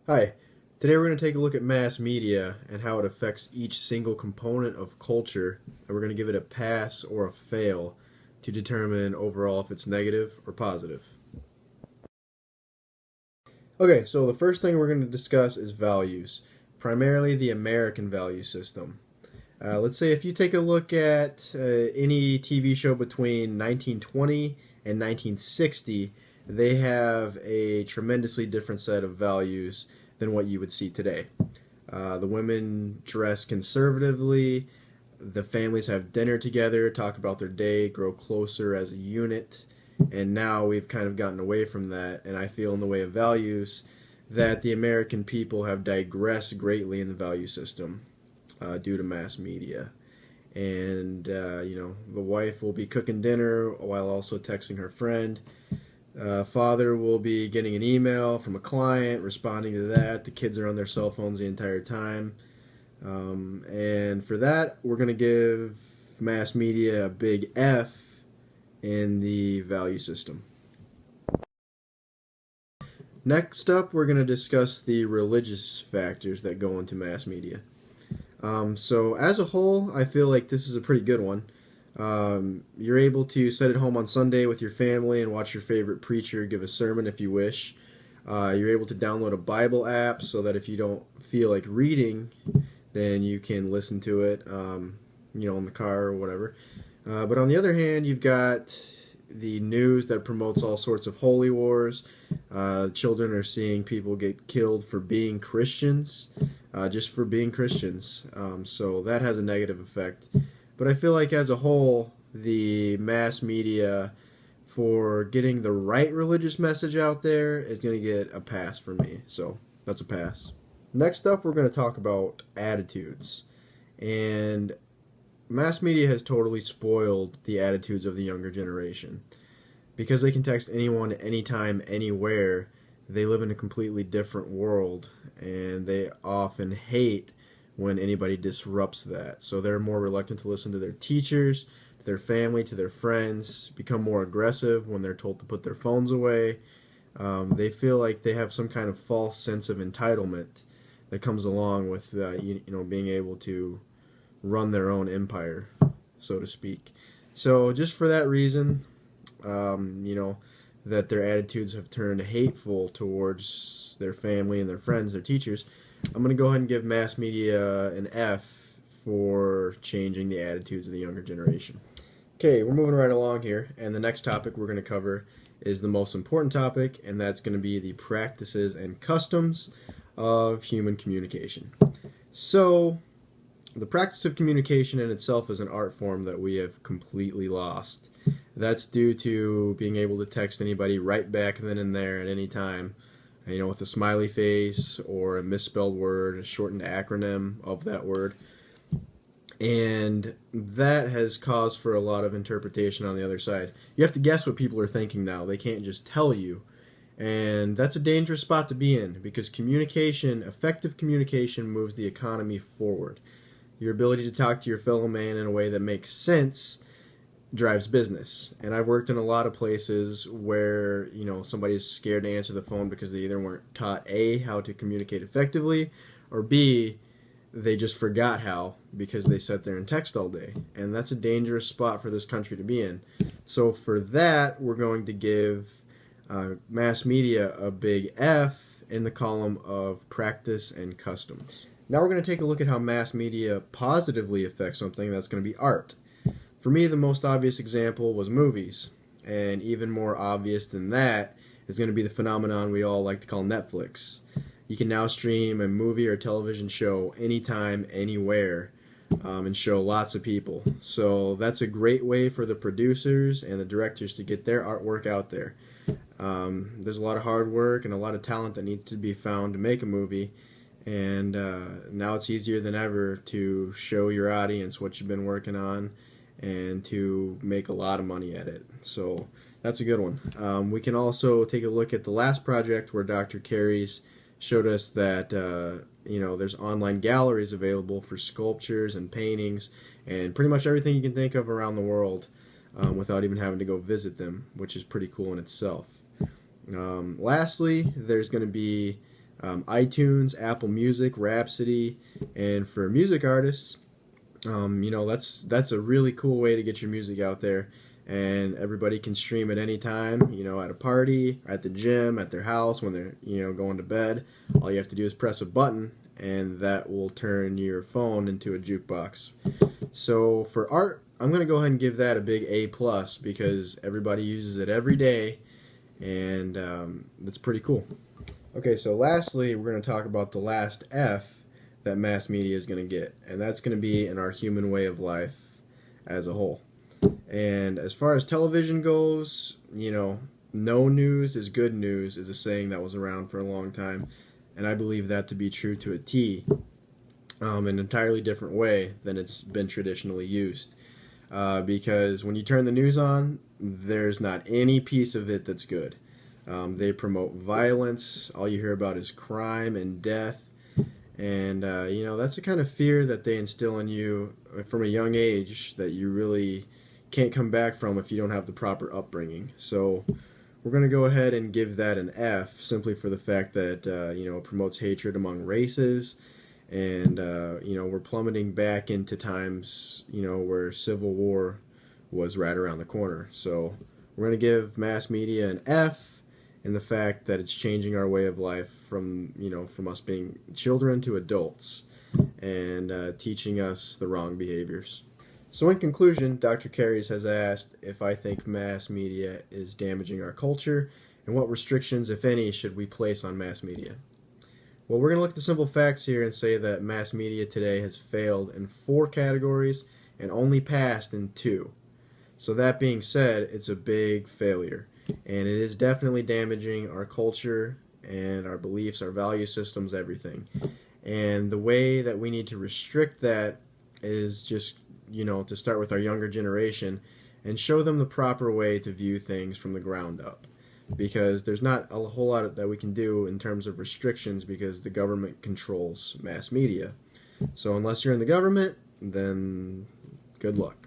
Hi, today we're going to take a look at mass media and how it affects each single component of culture, and we're going to give it a pass or a fail to determine overall if it's negative or positive. Okay, so the first thing we're going to discuss is values, primarily the American value system. Let's say if you take a look at any TV show between 1920 and 1960, they have a tremendously different set of values than what you would see today. The women dress conservatively, the families have dinner together, talk about their day, grow closer as a unit, and now we've kind of gotten away from that, and I feel in the way of values that the American people have digressed greatly in the value system due to mass media. And, the wife will be cooking dinner while also texting her friend. Father will be getting an email from a client, responding to that. The kids are on their cell phones the entire time. And for that, we're going to give mass media a big F in the value system. Next up, we're going to discuss the religious factors that go into mass media. So as a whole, I feel like this is a pretty good one. You're able to sit at home on Sunday with your family and watch your favorite preacher give a sermon if you wish. You're able to download a Bible app so that if you don't feel like reading, then you can listen to it, in the car or whatever. But on the other hand, you've got the news that promotes all sorts of holy wars. Children are seeing people get killed for being Christians, just for being Christians. So that has a negative effect. But I feel like as a whole, the mass media for getting the right religious message out there is going to get a pass for me. So that's a pass. Next up, we're going to talk about attitudes. And mass media has totally spoiled the attitudes of the younger generation. Because they can text anyone, anytime, anywhere, they live in a completely different world, and they often hate when anybody disrupts that. So they're more reluctant to listen to their teachers, to their family, to their friends, become more aggressive when they're told to put their phones away. They feel like they have some kind of false sense of entitlement that comes along with being able to run their own empire, so to speak. So just for that reason, that their attitudes have turned hateful towards their family and their friends, their teachers, I'm going to go ahead and give mass media an F for changing the attitudes of the younger generation. Okay, we're moving right along here, and the next topic we're going to cover is the most important topic, and that's going to be the practices and customs of human communication. So, the practice of communication in itself is an art form that we have completely lost. That's due to being able to text anybody right back then and there at any time, with a smiley face or a misspelled word, a shortened acronym of that word. And that has caused for a lot of interpretation on the other side. You have to guess what people are thinking now. They can't just tell you. And that's a dangerous spot to be in because effective communication moves the economy forward. Your ability to talk to your fellow man in a way that makes sense drives business. And I've worked in a lot of places where, somebody's scared to answer the phone because they either weren't taught A, how to communicate effectively, or B, they just forgot how because they sat there and text all day. And that's a dangerous spot for this country to be in. So for that, we're going to give mass media a big F in the column of practice and customs. Now we're going to take a look at how mass media positively affects something that's going to be art. For me, the most obvious example was movies, and even more obvious than that is going to be the phenomenon we all like to call Netflix. You can now stream a movie or television show anytime, anywhere, and show lots of people. So that's a great way for the producers and the directors to get their artwork out there. There's a lot of hard work and a lot of talent that needs to be found to make a movie, and now it's easier than ever to show your audience what you've been working on and to make a lot of money at it. So that's a good one. We can also take a look at the last project where Dr. Carey's showed us that there's online galleries available for sculptures and paintings and pretty much everything you can think of around the world without even having to go visit them, which is pretty cool in itself. Lastly, there's going to be iTunes, Apple Music, Rhapsody, and for music artists, that's a really cool way to get your music out there, and everybody can stream at any time. At a party, at the gym, at their house, when they're going to bed. All you have to do is press a button, and that will turn your phone into a jukebox. So for art, I'm gonna go ahead and give that a big A plus because everybody uses it every day, and that's pretty cool. Okay, so lastly, we're going to talk about the last F that mass media is going to get, and that's going to be in our human way of life as a whole. And as far as television goes, no news is good news is a saying that was around for a long time, and I believe that to be true to a T, an entirely different way than it's been traditionally used. Because when you turn the news on, there's not any piece of it that's good. They promote violence. All you hear about is crime and death. And, that's the kind of fear that they instill in you from a young age that you really can't come back from if you don't have the proper upbringing. So we're going to go ahead and give that an F simply for the fact that, it promotes hatred among races. And, we're plummeting back into times, where civil war was right around the corner. So we're going to give mass media an F in the fact that it's changing our way of life from us being children to adults and teaching us the wrong behaviors. So in conclusion, Dr. Carries has asked if I think mass media is damaging our culture and what restrictions, if any, should we place on mass media. Well, we're going to look at the simple facts here and say that mass media today has failed in 4 categories and only passed in 2. So that being said, it's a big failure. And it is definitely damaging our culture and our beliefs, our value systems, everything. And the way that we need to restrict that is just, to start with our younger generation and show them the proper way to view things from the ground up. Because there's not a whole lot that we can do in terms of restrictions because the government controls mass media. So unless you're in the government, then good luck.